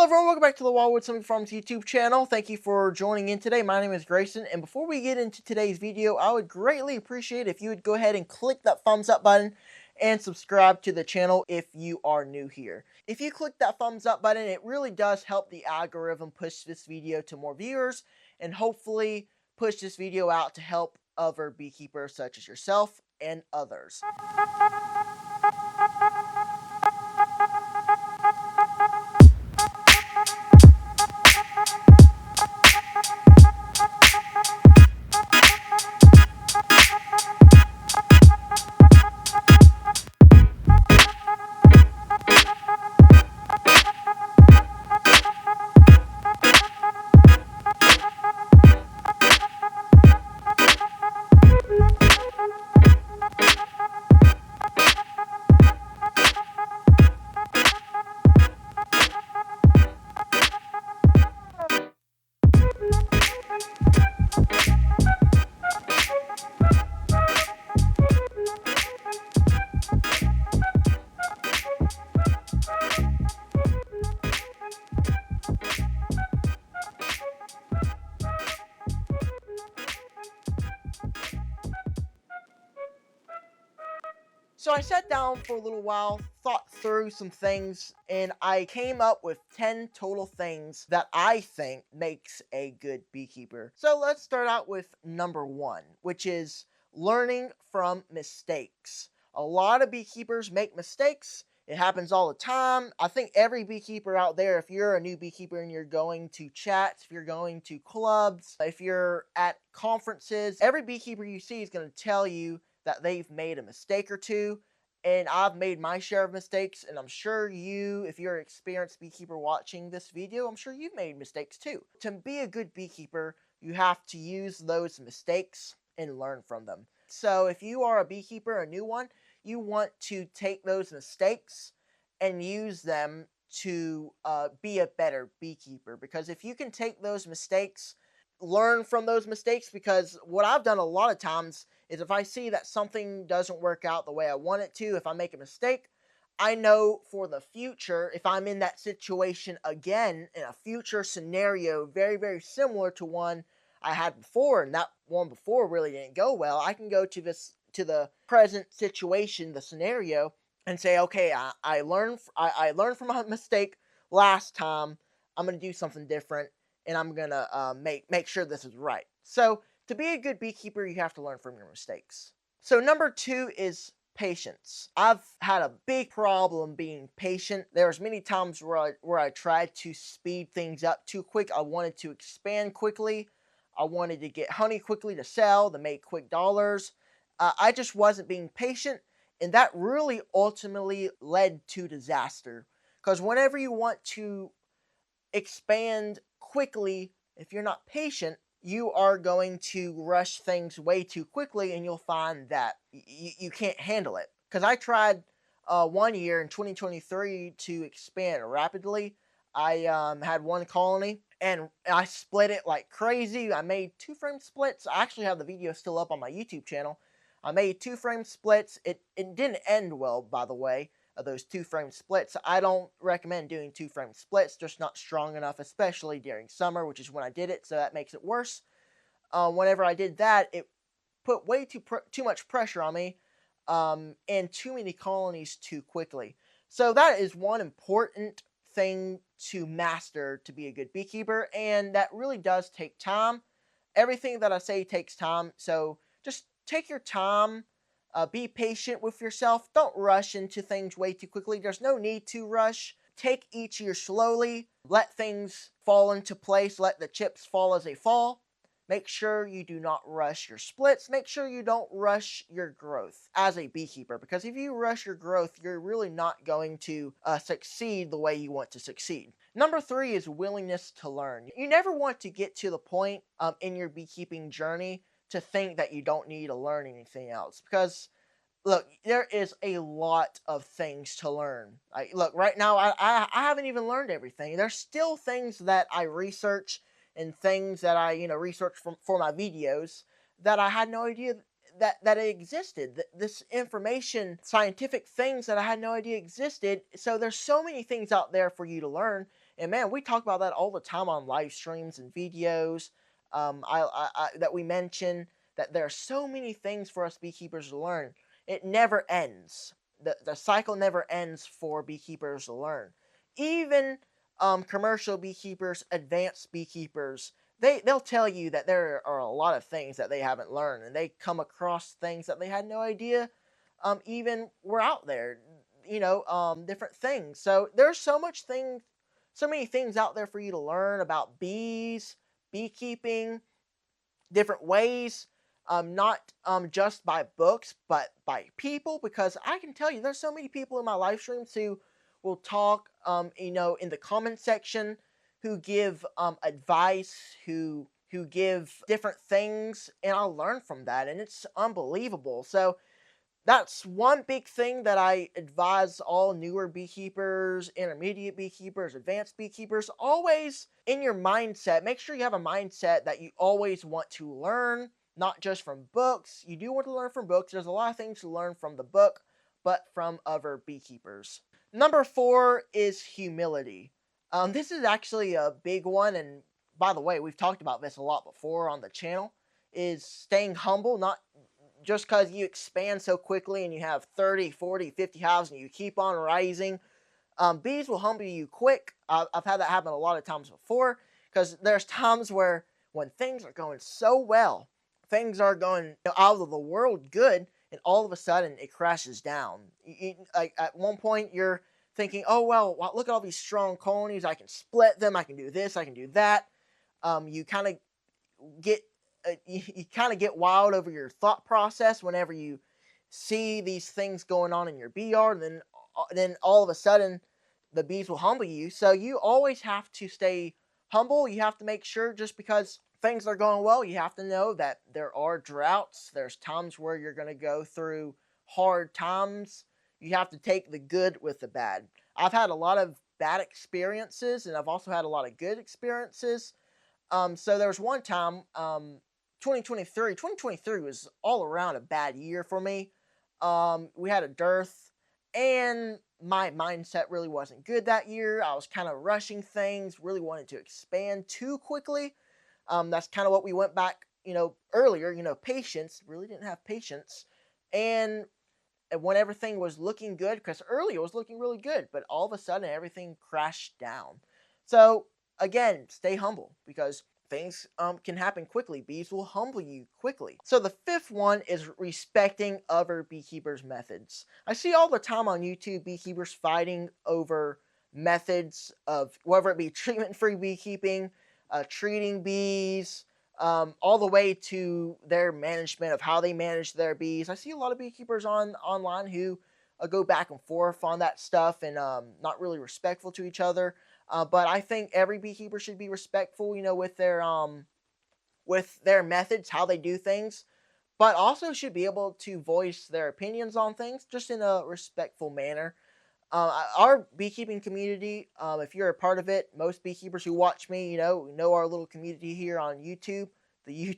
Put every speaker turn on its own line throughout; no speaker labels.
everyone, welcome back to the Wildwood Swimming Farms YouTube channel. Thank you for joining in today. My name is Grayson, and before we get into today's video, I would greatly appreciate if you would go ahead and click that thumbs up button and subscribe to the channel if you are new here. If you click that thumbs up button, it really does help the algorithm push this video to more viewers and hopefully push this video out to help other beekeepers such as yourself and others. So I sat down for a little while, thought through some things, and I came up with 10 total things that I think makes a good beekeeper. So let's start out with number 1, which is learning from mistakes. A lot of beekeepers make mistakes. It happens all the time. I think every beekeeper out there, if you're a new beekeeper and you're going to chats, if you're going to clubs, if you're at conferences, every beekeeper you see is going to tell you that they've made a mistake or two, and I've made my share of mistakes, and I'm sure you, if you're an experienced beekeeper watching this video, I'm sure you've made mistakes too. To be a good beekeeper, you have to use those mistakes and learn from them. So if you are a beekeeper, a new one, you want to take those mistakes and use them to be a better beekeeper, because if you can take those mistakes, learn from those mistakes, because what I've done a lot of times is if I see that something doesn't work out the way I want it to, if I make a mistake, I know for the future, if I'm in that situation again in a future scenario very, very similar to one I had before, and that one before really didn't go well, I can go to the present situation, the scenario, and say, okay, I learned from my mistake last time. I'm going to do something different, and I'm going to make sure this is right. So to be a good beekeeper, you have to learn from your mistakes. So number 2 is patience. I've had a big problem being patient. There's many times where I tried to speed things up too quick. I wanted to expand quickly. I wanted to get honey quickly to sell, to make quick dollars. I just wasn't being patient, and that really ultimately led to disaster. Because whenever you want to expand quickly, if you're not patient, you are going to rush things way too quickly, and you'll find that you can't handle it. Because I tried one year in 2023 to expand rapidly. I had one colony, and I split it like crazy. I made 2-frame splits. I actually have the video still up on my YouTube channel. I made 2-frame splits. It didn't end well, by the way, of those 2-frame splits. I don't recommend doing 2-frame splits. Just not strong enough, especially during summer, which is when I did it, so that makes it worse. Whenever I did that, it put way too much pressure on me, and too many colonies too quickly. So that is one important thing to master to be a good beekeeper, and that really does take time. Everything that I say takes time, so just take your time. Be patient with yourself. Don't rush into things way too quickly. There's no need to rush. Take each year slowly. Let things fall into place. Let the chips fall as they fall. Make sure you do not rush your splits. Make sure you don't rush your growth as a beekeeper, because if you rush your growth, you're really not going to succeed the way you want to succeed. Number 3 is willingness to learn. You never want to get to the point in your beekeeping journey to think that you don't need to learn anything else, because look, there is a lot of things to learn. Look, right now I haven't even learned everything. There's still things that I research and things that I research for my videos that I had no idea that it existed. This information, scientific things that I had no idea existed. So there's so many things out there for you to learn, And man, we talk about that all the time on live streams and videos. That we mention that there are so many things for us beekeepers to learn. It never ends. The cycle never ends for beekeepers to learn. Even commercial beekeepers, advanced beekeepers, they'll tell you that there are a lot of things that they haven't learned, and they come across things that they had no idea even were out there. Different things. So there's so many things out there for you to learn about bees, beekeeping, different ways, not just by books, but by people. Because I can tell you, there's so many people in my live streams who will talk, in the comment section, who give advice, who give different things, and I'll learn from that, and it's unbelievable. So that's one big thing that I advise all newer beekeepers, intermediate beekeepers, advanced beekeepers. Always in your mindset, make sure you have a mindset that you always want to learn, not just from books. You do want to learn from books. There's a lot of things to learn from the book, but from other beekeepers. Number 4 is humility. This is actually a big one, and by the way, we've talked about this a lot before on the channel, is staying humble, not just because you expand so quickly and you have 30, 40, 50 hives and you keep on rising. Bees will humble you quick. I've had that happen a lot of times before, because there's times where when things are going so well, things are going out of the world good, and all of a sudden it crashes down. Like at one point you're thinking, oh well, look at all these strong colonies. I can split them. I can do this. I can do that. You kind of get you kind of get wild over your thought process whenever you see these things going on in your bee yard, and then all of a sudden the bees will humble you. So you always have to stay humble. You have to make sure, just because things are going well, you have to know that there are droughts. There's times where you're going to go through hard times. You have to take the good with the bad. I've had a lot of bad experiences, and I've also had a lot of good experiences. So there was one time, 2023 was all around a bad year for me. We had a dearth, and my mindset really wasn't good that year. I was kind of rushing things, really wanted to expand too quickly. That's kind of what we went back, earlier, patience, really didn't have patience. And when everything was looking good, because earlier it was looking really good, but all of a sudden everything crashed down. So again, stay humble, because things can happen quickly. Bees will humble you quickly. So the 5th one is respecting other beekeepers' methods. I see all the time on YouTube beekeepers fighting over methods of whether it be treatment-free beekeeping, treating bees, all the way to their management of how they manage their bees. I see a lot of beekeepers online who go back and forth on that stuff, and not really respectful to each other. But I think every beekeeper should be respectful, with their methods, how they do things, but also should be able to voice their opinions on things just in a respectful manner. Our beekeeping community, if you're a part of it, most beekeepers who watch me, know our little community here on YouTube, the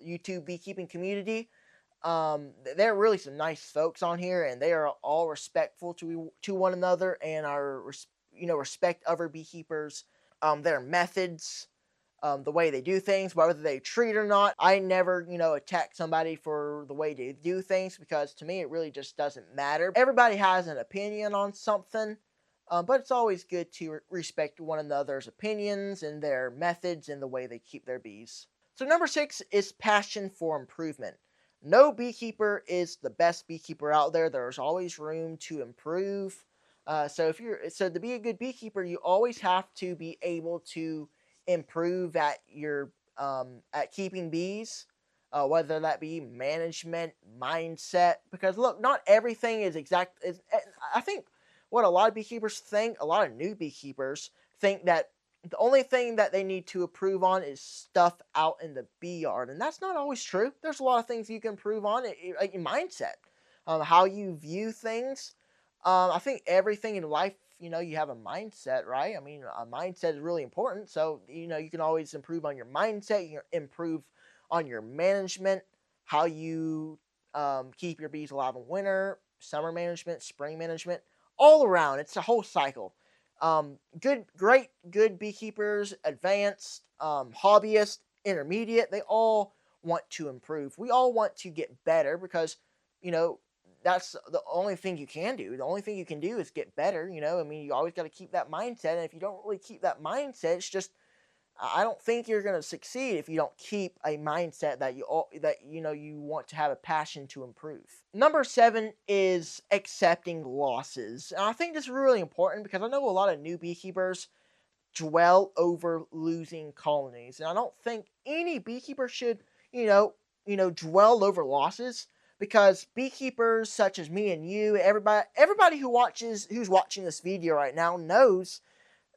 YouTube beekeeping community. There are really some nice folks on here, and they are all respectful to one another, and respect other beekeepers, their methods, the way they do things, whether they treat or not. I never, attack somebody for the way they do things, because to me it really just doesn't matter. Everybody has an opinion on something, but it's always good to respect one another's opinions and their methods and the way they keep their bees. So number 6 is passion for improvement. No beekeeper is the best beekeeper out there. There's always room to improve. So to be a good beekeeper, you always have to be able to improve at your at keeping bees, whether that be management, mindset. Because look, not everything is exact. I think what a lot of beekeepers think, a lot of new beekeepers think, that the only thing that they need to improve on is stuff out in the bee yard, and that's not always true. There's a lot of things you can improve on, like your mindset, how you view things. I think everything in life, you have a mindset, right? I mean, a mindset is really important. So, you can always improve on your mindset. You can improve on your management, how you keep your bees alive in winter, summer management, spring management, all around. It's a whole cycle. Good beekeepers, advanced, hobbyists, intermediate, they all want to improve. We all want to get better because, you know, that's the only thing you can do. The only thing you can do is get better. I mean, you always got to keep that mindset. And if you don't really keep that mindset, it's just, I don't think you're going to succeed if you don't keep a mindset that you want to have a passion to improve. Number 7 is accepting losses. And I think this is really important because I know a lot of new beekeepers dwell over losing colonies, and I don't think any beekeeper should, dwell over losses, because beekeepers such as me and you, everybody who's watching this video right now knows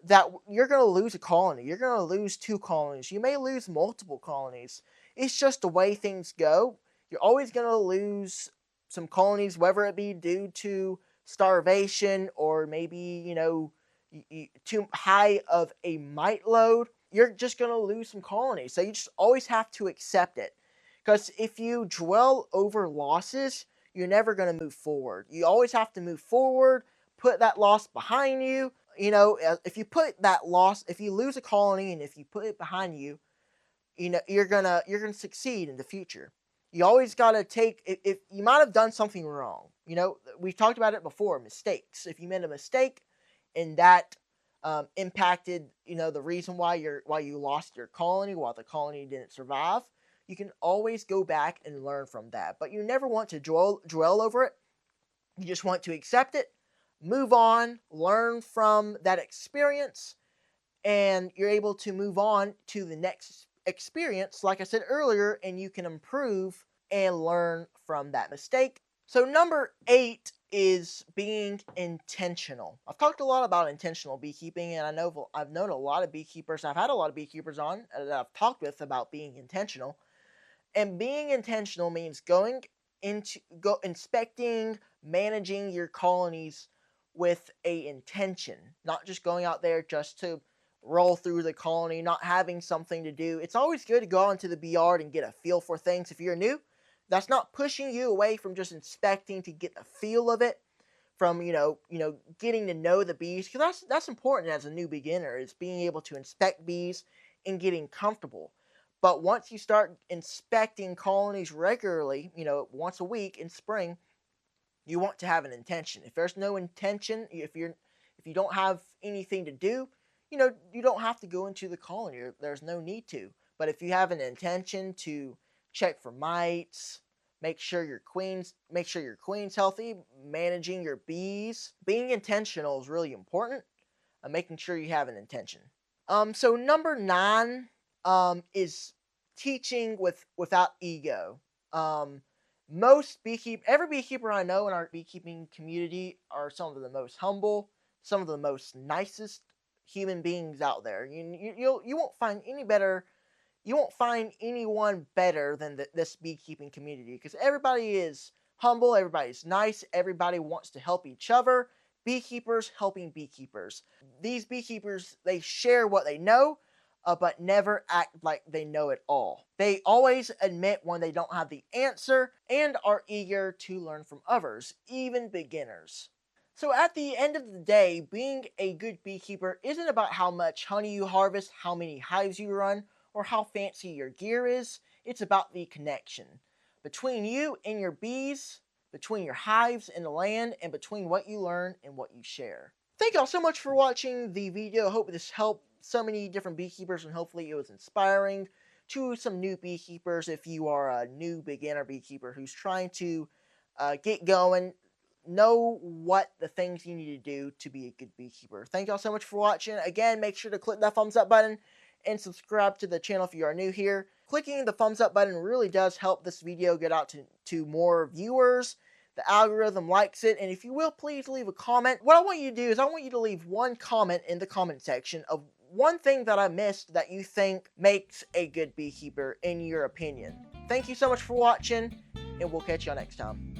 that you're going to lose a colony. You're going to lose 2 colonies. You may lose multiple colonies. It's just the way things go. You're always going to lose some colonies, whether it be due to starvation or maybe, too high of a mite load. You're just going to lose some colonies. So you just always have to accept it. Because if you dwell over losses, you're never going to move forward. You always have to move forward, put that loss behind you. If you lose a colony and if you put it behind you, you're gonna succeed in the future. You always gotta if you might have done something wrong. We've talked about it before, mistakes. If you made a mistake and that impacted, the reason why you lost your colony, why the colony didn't survive, you can always go back and learn from that. But you never want to dwell over it. You just want to accept it, move on, learn from that experience, and you're able to move on to the next experience, like I said earlier, and you can improve and learn from that mistake. So number 8 is being intentional. I've talked a lot about intentional beekeeping, and I've known a lot of beekeepers. I've had a lot of beekeepers on that I've talked with about being intentional. And being intentional means inspecting, managing your colonies with a intention, not just going out there just to roll through the colony, not having something to do. It's always good to go out into the bee yard and get a feel for things. If you're new, that's not pushing you away from just inspecting to get a feel of it, from getting to know the bees, because that's important as a new beginner, is being able to inspect bees and getting comfortable. But once you start inspecting colonies regularly, once a week in spring, you want to have an intention. If there's no intention, if you don't have anything to do, you don't have to go into the colony. There's no need to. But if you have an intention to check for mites, make sure your queen's healthy, managing your bees, being intentional is really important. Making sure you have an intention. So number 9 is teaching without ego. Every beekeeper I know in our beekeeping community are some of the most humble, some of the most nicest human beings out there. You won't find anyone better than this beekeeping community, because everybody is humble, everybody's nice, everybody wants to help each other. Beekeepers helping beekeepers. These beekeepers, they share what they know, but never act like they know it all. They always admit when they don't have the answer and are eager to learn from others, even beginners. So at the end of the day, being a good beekeeper isn't about how much honey you harvest, how many hives you run, or how fancy your gear is. It's about the connection between you and your bees, between your hives and the land, and between what you learn and what you share. Thank y'all so much for watching the video. I hope this helped so many different beekeepers, and hopefully it was inspiring to some new beekeepers. If you are a new beginner beekeeper who's trying to get going, know what the things you need to do to be a good beekeeper. Thank y'all so much for watching. Again, make sure to click that thumbs up button and subscribe to the channel if you are new here. Clicking the thumbs up button really does help this video get out to more viewers. The algorithm likes it, and if you will, please leave a comment. What I want you to do is I want you to leave one comment in the comment section of one thing that I missed that you think makes a good beekeeper in your opinion. Thank you so much for watching, and we'll catch y'all next time.